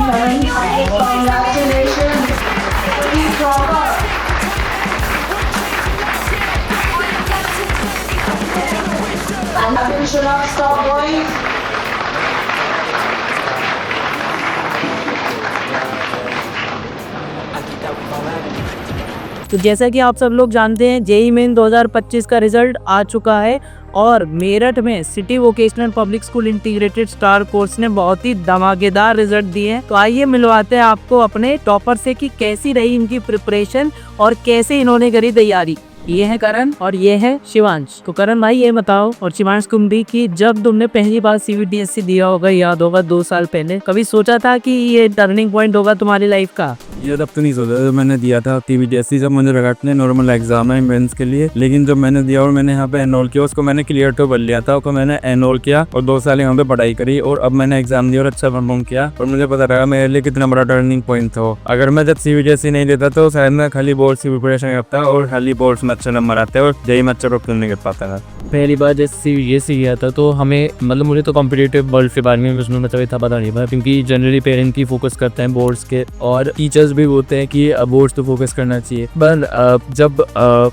Congratulations, Keep Robert. And Abhi should not stop going. तो जैसा कि आप सब लोग जानते हैं, जेईई मेन 2025 का रिजल्ट आ चुका है और मेरठ में city vocational public school integrated star course ने बहुत ही धमाकेदार रिजल्ट दिए हैं। तो आइए मिलवाते हैं आपको अपने टॉपर से कि कैसी रही इनकी प्रिपरेशन और कैसे इन्होंने करी तैयारी। ये है करण और ये है शिवांश। तो करण भाई ये बताओ और शिवांश तुम भी कि जब तुमने पहली बार सीबीटीएसई दिया होगा, याद होगा 2 साल पहले, कभी सोचा था कि ये टर्निंग पॉइंट होगा तुम्हारी लाइफ का? ये तब तो नहीं सोचा जब मैंने दिया था सीबीटीएसई। जब मुझे लगा था नॉर्मल एग्जाम है मेंस के लिए, लेकिन जब मैंने दिया और मैंने यहाँ पे एनरोल किया, उसको मैंने क्लियर तो कर लिया था, उसको मैंने एनरोल किया और 2 साल यहाँ पे पढ़ाई करी और अब मैंने एग्जाम दिया और अच्छा परफॉर्म किया और मुझे पता लगा मेरे लिए कितना बड़ा टर्निंग पॉइंट था। अगर मैं जब सीबीटीएसई नहीं देता तो शायद मैं खाली बोर्ड की प्रिपरेशन करता और खाली बोर्ड्स में अच्छे नंबर आते और जेईई में अच्छा परफॉर्म नहीं कर पाता था। पहली बार जब सीबीएसई गया था तो हमें मतलब मुझे तो कॉम्पिटिटिव वर्ल्ड के बारे में उसमें मतलब इतना पता नहीं था, क्योंकि जनरली पेरेंट ही फोकस करते हैं बोर्ड्स के और टीचर्स भी बोलते हैं कि बोर्ड्स तो फोकस करना चाहिए। पर जब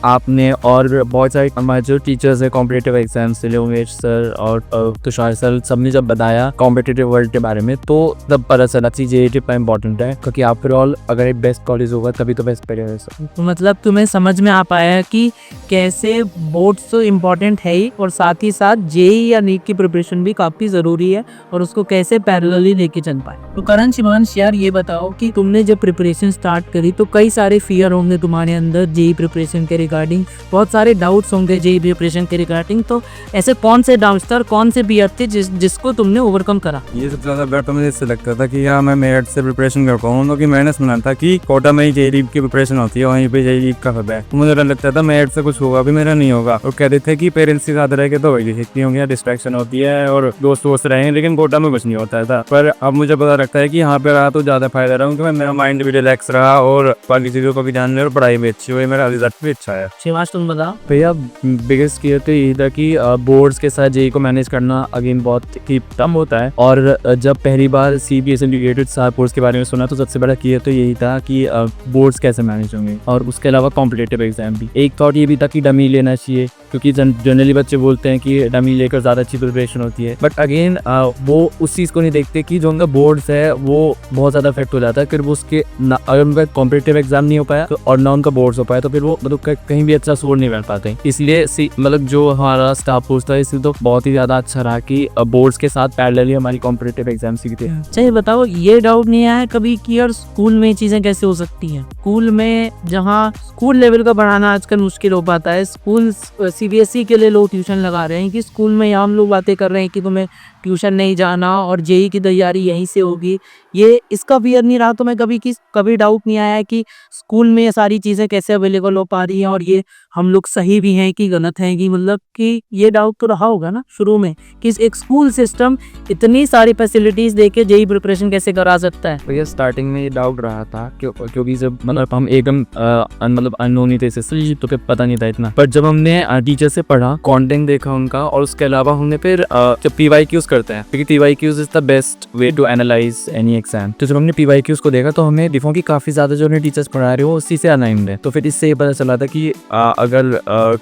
आपने और बहुत सारे हमारे जो टीचर्स है कॉम्पिटिटिव एग्जाम्स से, उमेश सर और तुषार सर, सबने जब बताया कॉम्पिटिटिव वर्ल्ड के बारे में तो तब पता चला कि जेईई इतना इंपॉर्टेंट है, क्योंकि आफ्टर ऑल अगर एक बेस्ट कॉलेज होगा तभी तो बेस्ट करियर है। तो मतलब तुम्हें समझ में आ पाया कि कैसे बोर्ड्स तो इम्पोर्टेंट है ही और साथ ही साथ जेईई या नीट की प्रिपरेशन भी काफ़ी ज़रूरी है और उसको कैसे पैरेलली लेके चल पाए। तो करण शिवांश यार ये बताओ कि तुमने जब प्रिपरेशन स्टार्ट करी तो कई सारे फियर होंगे तुम्हारे अंदर जेईई प्रिपरेशन के रिगार्डिंग, बहुत सारे डाउट्स होंगे जेईई प्रिपरेशन के रिगार्डिंग। तो ऐसे कौन से डाउट्स थे और कौन से फियर थे जिसको तुमने ओवरकम करा? ये सबसे ज़्यादा बेटर मुझे इससे लगता था कि मैं मेरठ से प्रिपरेशन कर पाऊँ, क्योंकि मैंने सुना था कि कोटा में ही जेईई की प्रिपरेशन होती है, वहीं पे जेईई का हब है। मुझे लगता था मेरठ से कुछ होगा भी मेरा नहीं होगा और कहते थे कि पेरेंट्स के साथ रह के तो वही सीखती होंगी, डिस्ट्रैक्शन होती है और दोस्त रहे, लेकिन कोटा में कुछ नहीं होता था। पर अब मुझे पता लगता है कि यहाँ पे रहा तो ज़्यादा फायदा रहा, क्योंकि मेरा माइंड भी रिलैक्स रहा और बाकी चीज़ों को भी ध्यान और पढ़ाई भी अच्छी हुई, मेरा रिजल्ट भी अच्छा है। शिवांश तुम बताओ। भैया बिगेस्ट क्लियर तो यही था कि बोर्ड्स के साथ जेईई को मैनेज करना अगेन बहुत ही टफ होता है और जब पहली बार सीबीएसई इंटीग्रेटेड स्टार कोर्स के बारे में सुना तो सबसे बड़ा क्लियर तो यही था कि बोर्ड्स कैसे मैनेज होंगे और उसके अलावा कॉम्पिटिटिव एग्जाम भी। एक थॉट ये भी था कि डमी लेना चाहिए, क्योंकि जनरली बच्चे बोलते हैं कि डमी लेकर ज़्यादा अच्छी प्रिपरेशन होती है, बट अगेन वो उस चीज़ को नहीं देखते कि जो उनका बोर्ड्स है वो बहुत ज़्यादा इफेक्ट हो जाता है। फिर वो उसके अगर उनका कॉम्पिटिटिव एग्जाम नहीं हो पाया तो और ना उनका बोर्ड्स हो पाया तो फिर वो मतलब कहीं भी अच्छा स्कोर नहीं कर पाते। इसलिए मतलब जो हमारा स्टाफ कोर्स था इसलिए तो बहुत ही ज़्यादा अच्छा रहा कि बोर्ड्स के साथ पैरेलली हमारी कॉम्पिटिटिव एग्जाम सीखते हैं। अच्छा ये बताओ, ये डाउट नहीं आया कभी कि यार स्कूल में चीज़ें कैसे हो सकती हैं? स्कूल में जहाँ स्कूल लेवल का पढ़ाना आजकल मुश्किल हो पाता है, स्कूल सीबीएसई के लिए लोग ट्यूशन लगा रहे हैं कि स्कूल में यहाँ हम लोग बातें कर रहे हैं कि तुम्हें ट्यूशन नहीं जाना और जेईई की तैयारी यहीं से होगी, ये इसका फियर नहीं रहा तो मैं कभी डाउट नहीं आया कि स्कूल में ये सारी चीज़ें कैसे अवेलेबल हो पा रही हैं और ये हम लोग सही भी हैं कि गलत हैं, कि मतलब कि ये डाउट तो रहा होगा ना शुरू में कि एक स्कूल सिस्टम इतनी सारी फैसिलिटीज़ देके जेईई प्रिपरेशन कैसे करा सकता है? भैया स्टार्टिंग में ये डाउट रहा था क्योंकि जब मतलब हम एकदम मतलब अननोन ही थे तो फिर पता नहीं था इतना, पर जब हमने टीचर से पढ़ा, कंटेंट देखा उनका और उसके अलावा हमने फिर जब पीवाईक्यूज करते हैं, क्योंकि PYQs is the best way to analyse any exam, तो जब हमने पीवाईक्यूज को देखा तो हमें देखो कि काफी ज्यादा जो टीचर्स पढ़ा रहे हो उसी से अलाइंड है। तो फिर इससे ये पता चला था कि अगर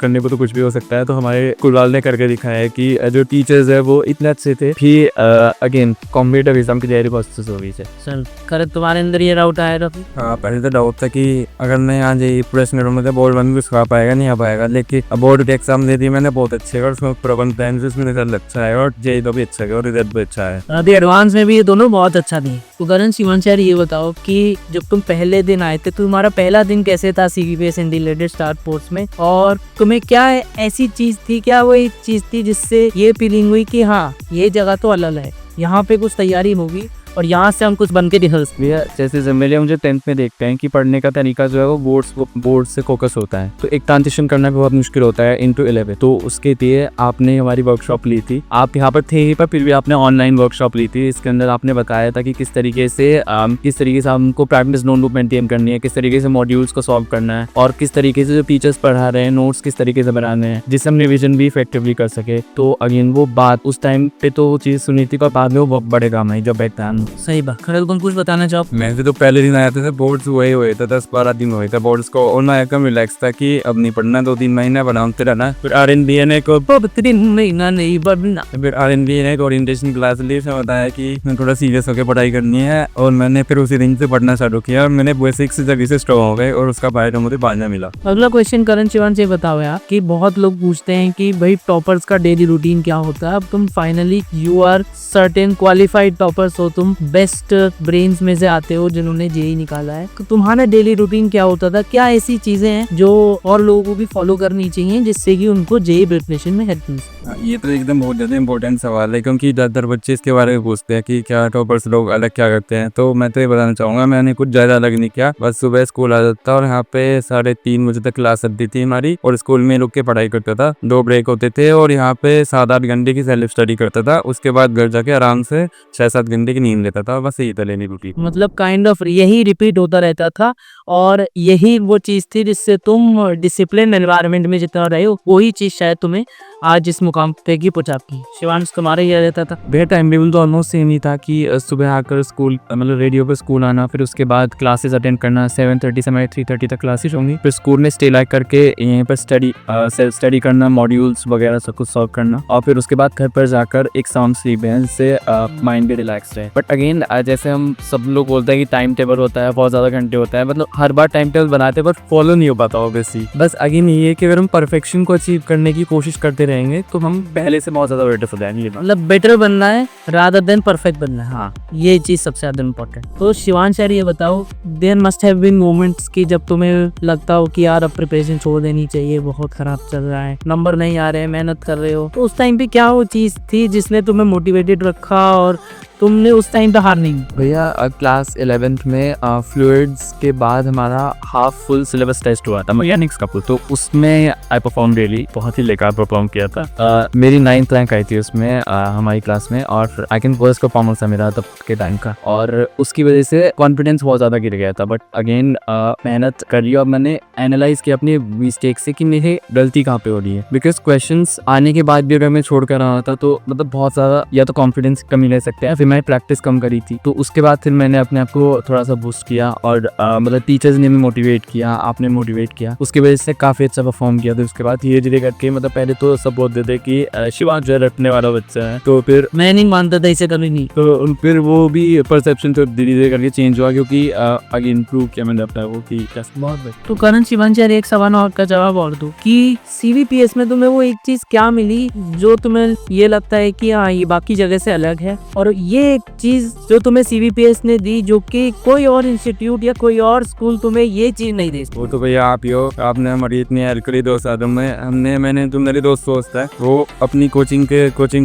करने को तो कुछ भी हो सकता है। तो हमारे स्कूल वाले ने करके दिखाया है कि जो टीचर्स है वो इतने अच्छे थे कि अगेन कॉम्पिटिटिव एग्जाम की तैयारी बहुत अच्छे से हो गई है। सर कर तुम्हारे अंदर ये डाउट आया था? हाँ, पहले तो डाउट था कि अगर मैं यहाँ जेईई प्रिपरेशन करूँगा तो बोर्ड वन भी सिखा पाएगा नहीं आ पाएगा, लेकिन बोर्ड के एग्जाम दे दी मैंने बहुत अच्छे और उसमें प्रबंध में रिजल्ट अच्छा है और जेईई तो भी अच्छा है और रिजल्ट भी अच्छा है। अभी एडवांस में भी ये दोनों बहुत अच्छा दिए। तो करण शिवांश यार ये बताओ कि जब तुम पहले दिन आए थे तो तुम्हारा पहला दिन कैसे था सीबीएसई इंटीग्रेटेड स्टार कोर्स में, और तुम्हें क्या ऐसी चीज थी, क्या वो एक चीज थी जिससे ये फीलिंग हुई कि हाँ ये जगह तो अलग है, यहाँ पे कुछ तैयारी होगी और यहाँ से हम कुछ बन के दिखा सकते भैया जैसे जमेले मुझे 10th में देखते हैं कि पढ़ने का तरीका जो है वो बोर्ड से फोकस होता है, तो एक ट्रांजिशन करना भी बहुत मुश्किल होता है इनटू 11। तो उसके लिए आपने हमारी वर्कशॉप ली थी, आप यहाँ पर थे ही पर फिर भी आपने ऑनलाइन वर्कशॉप ली थी। इसके अंदर आपने बताया था कि किस तरीके से हमको प्रैक्टिस नोटबुक मेंटेन करनी है, किस तरीके से मॉड्यूल्स को सॉल्व करना है और किस तरीके से जो टीचर्स पढ़ा रहे हैं नोट्स किस तरीके से बनाने हैं जिससे हम रिविजन भी इफेक्टिवली कर सके। तो अगेन वो बात उस टाइम पे तो वो चीज़ सुनी थी और बाद में वो बहुत बड़े काम है जब एग्जाम सही बात। खरल कौन कुछ बताना चाहो? मैं तो पहले दिन आया था बोर्ड्स हुए थे 10-12 दिन हुए थे बोर्ड्स को, और मैं एकदम रिलैक्स था कि अब नहीं पढ़ना, 2-3 महीना बनाते रहना। फिर RNBA को 3 महीना नहीं पढ़ना। फिर RNBA ने एक ओरिएंटेशन क्लास ली, उसने बताया कि मैं थोड़ा सीरियस होकर पढ़ाई करनी है, और मैंने फिर उसी दिन से पढ़ना चालू किया और मैंने बेसिक्स जगह से स्ट्रॉन्ग हो गए और उसका फायदा मुझे बाद में मिला। अगला क्वेश्चन करण शिवान से बताओ यार, कि बहुत लोग पूछते हैं कि भाई टॉपर्स का डेली रूटीन क्या होता है। अब तुम finally you are certain qualified toppers हो, तुम बेस्ट ब्रेन्स में से आते हो जिन्होंने जेई निकाला है, तो तुम्हारा डेली रूटीन क्या होता था? क्या ऐसी चीजें हैं जो और लोगों को भी फॉलो करनी चाहिए जिससे कि उनको जेई प्रिपरेशन में हेल्प मिल सके? ये तो एकदम बहुत ज़्यादा इंपॉर्टेंट सवाल है, क्योंकि ज़्यादातर बच्चे इसके बारे में पूछते हैं कि क्या टॉपर्स लोग अलग क्या करते हैं। तो मैं तो ये बताना चाहूँगा, मैंने कुछ ज़्यादा अलग नहीं किया। बस सुबह स्कूल आ जाता था और यहाँ पे 3:30 बजे तक क्लास चलती थी हमारी, और स्कूल में रुक के पढ़ाई करता था। 2 ब्रेक होते थे और यहाँ पे 7-8 घंटे की सेल्फ स्टडी करता था। उसके बाद घर जाके आराम से 6-7 घंटे की नींद लेता था। बस यही था लेनी रूटीन। मतलब काइंड ऑफ यही रिपीट होता रहता था, और यही वो चीज थी जिससे तुम डिसिप्लिन एनवायरनमेंट में जितना रहे हो, वही चीज शायद तुम्हें आज इस मुकाम पे की पहुंचा की। शिवांश तुम्हारा ये रहता था? मेरा टाइम टेबल तो ऑलमोस्ट सेम ही था कि सुबह आकर स्कूल मतलब रेडियो पे स्कूल आना, फिर उसके बाद क्लासेस अटेंड करना। 7:30 से हमारी 3:30 तक क्लासेस होंगी। फिर स्कूल में स्टे लाइक करके यहीं पर सेल्फ स्टडी करना, मॉड्यूल्स वगैरह सब कुछ सॉल्व करना, और फिर उसके बाद घर पर जाकर एक साउंड स्लीप है जिससे माइंड भी रिलैक्स रहे। बट अगेन जैसे हम सब लोग बोलते हैं कि टाइम टेबल होता है, बहुत ज़्यादा घंटे होता है, मतलब हर बार टाइम टेबल बनाते हैं बट फॉलो नहीं हो पाता ऑब्वियसली। बस अगेन ये है कि अगर हम परफेक्शन को अचीव करने की कोशिश करते रहेंगे तो हम पहले से बहुत ज़्यादा बेटर हो जाएंगे। मतलब बेटर बनना है रादर देन परफेक्ट बनना है। हाँ, ये चीज सबसे ज्यादा इम्पोर्टेंट। तो शिवांश यार ये बताओ, there must have been moments कि जब तुम्हें लगता हो कि यार अब प्रिपरेशन छोड़ देनी चाहिए, बहुत खराब चल रहा है, नंबर नहीं आ रहे, मेहनत कर रहे हो, तो उस टाइम पे क्या वो चीज थी जिसने तुम्हें मोटिवेटेड रखा और तुमने उस टाइम पे हार नहीं? भैया क्लास 11th में फ्लूइड्स के बाद हमारा हाफ फुल सिलेबस टेस्ट हुआ था मैकेनिक्स का, तो उसमें आई परफॉर्म रियली बहुत ही बेकार परफॉर्म किया था। मेरी 9th रैंक आई थी उसमें हमारी क्लास में, और आई कैन फर्स्ट परफॉर्मेंस था मेरा तब के टाइम का, और उसकी वजह से कॉन्फिडेंस बहुत ज़्यादा गिर गया था। बट अगेन मेहनत करी और मैंने एनालाइज किया अपनी मिस्टेक से कि मेरी गलती कहाँ पे हो रही है, बिकॉज क्वेश्चंस आने के बाद भी अगर मैं छोड़ कर रहा था तो मतलब बहुत ज़्यादा या तो कॉन्फिडेंस कमी ले सकते हैं, फिर मैंने प्रैक्टिस कम करी थी। तो उसके बाद फिर मैंने अपने आप को थोड़ा सा बूस्ट किया, और मतलब टीचर्स ने भी मोटिवेट किया, आपने मोटिवेट किया, उसकी वजह से काफ़ी अच्छा परफॉर्म किया। तो उसके बाद धीरे धीरे करके मतलब पहले तो सब बोलते थे कि शिवांश जो है रटने वाला बच्चा है, तो फिर मैं नहीं मानता था इसे कभी नहीं। तो फिर वो भी परसेप्शन तो धीरे धीरे करके चेंज हुआ, क्योंकि अगेन प्रूव किया मैंने अपना वो कि बहुत बढ़िया। तो करण शिवांश यार एक सवाल और का जवाब और दो कि CVPS में तुम्हें वो एक चीज क्या मिली जो तुम्हें ये लगता है कि हाँ ये बाकी जगह से अलग है, और ये एक चीज जो तुम्हें CVPS ने दी जो कि कोई और इंस्टीट्यूट या कोई और स्कूल तुम्हें ये चीज नहीं दे सकती? वो तो भैया आप ही हो, आपने हमारी इतनी हेल्प करी 2 सालों में। मैंने तो मेरे दोस्त सोचता है वो अपनी कोचिंग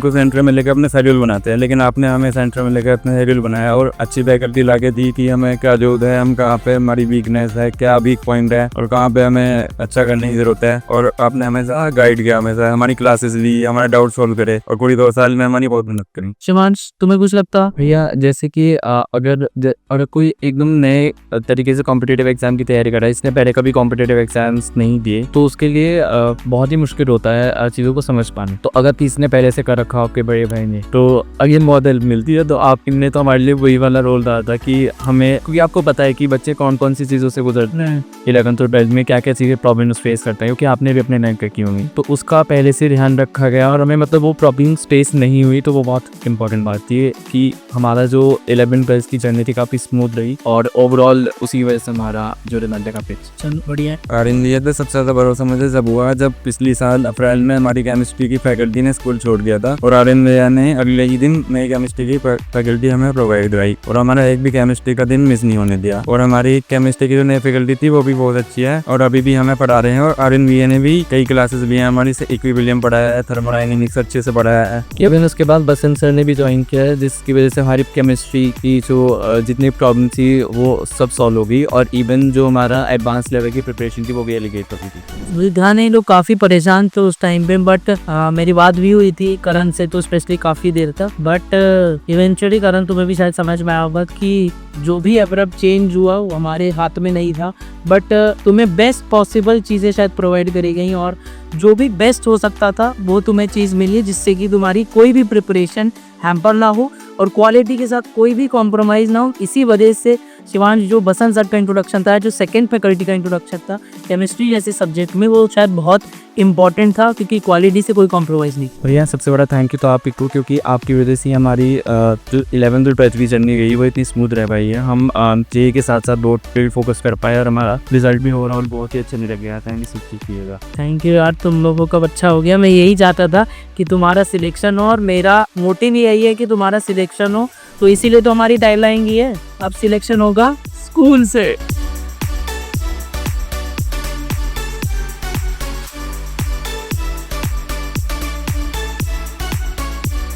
को सेंटर में लेकर अपने शेड्यूल बनाते हैं, लेकिन आपने हमें सेंटर में लेकर अपना शेड्यूल बनाया और अच्छी फैकल्टी ला के दी कि हमें क्या जरूरत है, हम कहाँ पे हमारी वीकनेस है, क्या वीक पॉइंट है और कहाँ पे हमें अच्छा करने की जरूरत है, और आपने हमेशा गाइड किया, हमेशा हमारी क्लासेस ली, हमारे डाउट सॉल्व करे, और पूरी 2 साल में हमारी बहुत मेहनत करी। शिवांश तुम्हें कुछ लगता? भैया जैसे कि अगर कोई एकदम नए तरीके से कॉम्पिटिटिव एग्जाम की तैयारी कर रहा है, इसने पहले कभी कॉम्पिटिटिव एग्जाम्स नहीं दिए, तो उसके लिए बहुत ही मुश्किल होता है चीज़ों को समझ पाना। तो अगर किसी पहले से कर रखा आपके बड़े भाई ने, तो अगेन बहुत हेल्प मिलती है। तो आपने तो हमारे लिए वही वाला रोल डाला था कि हमें, क्योंकि आपको पता है कि बच्चे कौन कौन सी चीज़ों से गुजरते हैं 11th और 12th में, क्या क्या चीज़ें प्रॉब्लम्स फेस करते हैं, क्योंकि आपने भी अपने रैंक की होंगी, तो उसका पहले से ध्यान रखा गया और हमें मतलब वो प्रॉब्लम्स फेस नहीं हुई। तो वो बहुत इंपॉर्टेंट बात थी कि हमारा जो 11th-12th की जर्नी थी काफ़ी स्मूथ रही, और ओवरऑल उसी वजह से हमारा जो रिजल्ट का पिच। चलो बढ़िया है। और इन लिए तो सबसे ज़्यादा भरोसा मुझे जब हुआ जब पिछली साल अप्रैल में हमारी केमिस्ट्री की फैकल्टी ने स्कूल छोड़ दिया था, और RNBA ने अगले ही दिन नई केमिस्ट्री की फैकल्टी हमें प्रोवाइड कराई, और हमारा एक भी केमिस्ट्री का दिन मिस नहीं होने दिया। और हमारी केमिस्ट्री की जो नई फैकल्टी थी वो भी बहुत अच्छी है और अभी भी हमें पढ़ा रहे हैं, और RNBA ने भी कई क्लासेस भी हैं हमारी से, इक्विलिब्रियम पढ़ाया है, थर्मोडायनेमिक्स अच्छे से पढ़ाया है। फिर उसके बाद बसंत सर ने भी ज्वाइन किया है, जिसकी वजह से हमारी केमिस्ट्री की जो जितनी प्रॉब्लम थी वो सब सॉल्व हो गई, और इवन जो हमारा एडवांस लेवल की प्रिपरेशन थी वो भी एलिगेट हो गई थी। गाने लोग काफी परेशान थे उस टाइम पे, बट मेरी बात भी हुई थी करण से तो स्पेशली काफी देर तक, बट इवेंचुअली करण तुम्हें भी शायद समझ में आया होगा कि जो भी अब्रप्ट चेंज हुआ वो हमारे हाथ में नहीं था, बट तुम्हें बेस्ट पॉसिबल चीज़ें शायद प्रोवाइड करी गई और जो भी बेस्ट हो सकता था वो तुम्हें चीज़ मिली है, जिससे कि तुम्हारी कोई भी प्रिपरेशन हैम्पर ना हो और क्वालिटी के साथ कोई भी कॉम्प्रोमाइज़ ना हो। इसी वजह से शिवांश, जो बसंत सर का इंट्रोडक्शन था, जो सेकंड फैकल्टी का इंट्रोडक्शन था केमिस्ट्री जैसे सब्जेक्ट में, वो शायद बहुत इंपॉर्टेंट था क्योंकि क्वालिटी से कोई कॉम्प्रोमाइज़ नहीं। भैया सबसे बड़ा थैंक यू तो आप ही को, क्योंकि आपकी वजह से ही हमारी जो 11th और 12th की जर्नी गई वो इतनी स्मूथ रह पाई है। हम जेई के साथ साथ बोर्ड पे भी फोकस कर पाए और हमारा रिजल्ट भी ओवरऑल बहुत ही अच्छा नहीं लग गया। थैंक यू सब कीजिएगा। थैंक यू यार, तुम लोगों का अच्छा हो गया। मैं यही चाहता था कि तुम्हारा सिलेक्शन हो और मेरा मोटिव यही है कि तुम्हारा सिलेक्शन हो, तो इसीलिए तो हमारी टाइमलाइन ही है, अब सिलेक्शन होगा स्कूल से।